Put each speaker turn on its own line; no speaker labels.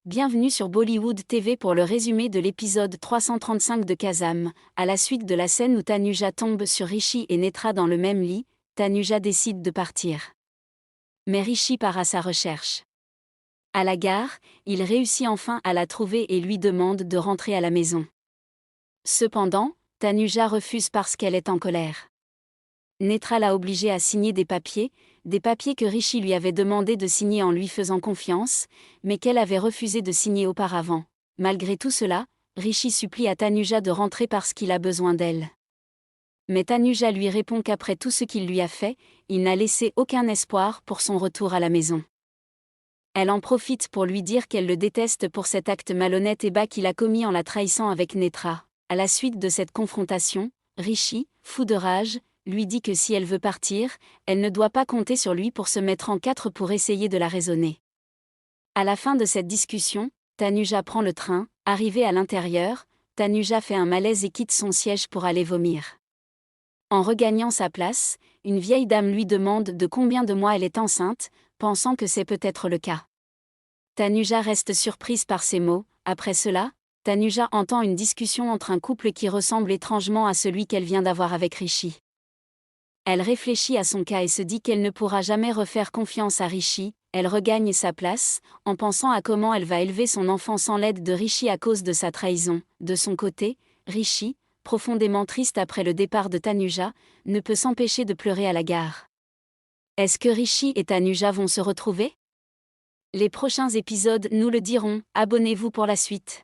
Bienvenue sur Bollywood TV pour le résumé de l'épisode 335 de Kazam. À la suite de la scène où Tanuja tombe sur Rishi et Netra dans le même lit, Tanuja décide de partir. Mais Rishi part à sa recherche. À la gare, il réussit enfin à la trouver et lui demande de rentrer à la maison. Cependant, Tanuja refuse parce qu'elle est en colère. Netra l'a obligée à signer des papiers que Rishi lui avait demandé de signer en lui faisant confiance, mais qu'elle avait refusé de signer auparavant. Malgré tout cela, Rishi supplie à Tanuja de rentrer parce qu'il a besoin d'elle. Mais Tanuja lui répond qu'après tout ce qu'il lui a fait, il n'a laissé aucun espoir pour son retour à la maison. Elle en profite pour lui dire qu'elle le déteste pour cet acte malhonnête et bas qu'il a commis en la trahissant avec Netra. À la suite de cette confrontation, Rishi, fou de rage, lui dit que si elle veut partir, elle ne doit pas compter sur lui pour se mettre en quatre pour essayer de la raisonner. À la fin de cette discussion, Tanuja prend le train. Arrivée à l'intérieur, Tanuja fait un malaise et quitte son siège pour aller vomir. En regagnant sa place, une vieille dame lui demande de combien de mois elle est enceinte, pensant que c'est peut-être le cas. Tanuja reste surprise par ces mots. Après cela, Tanuja entend une discussion entre un couple qui ressemble étrangement à celui qu'elle vient d'avoir avec Rishi. Elle réfléchit à son cas et se dit qu'elle ne pourra jamais refaire confiance à Rishi. Elle regagne sa place, en pensant à comment elle va élever son enfant sans l'aide de Rishi à cause de sa trahison. De son côté, Rishi, profondément triste après le départ de Tanuja, ne peut s'empêcher de pleurer à la gare. Est-ce que Rishi et Tanuja vont se retrouver ? Les prochains épisodes nous le diront. Abonnez-vous pour la suite.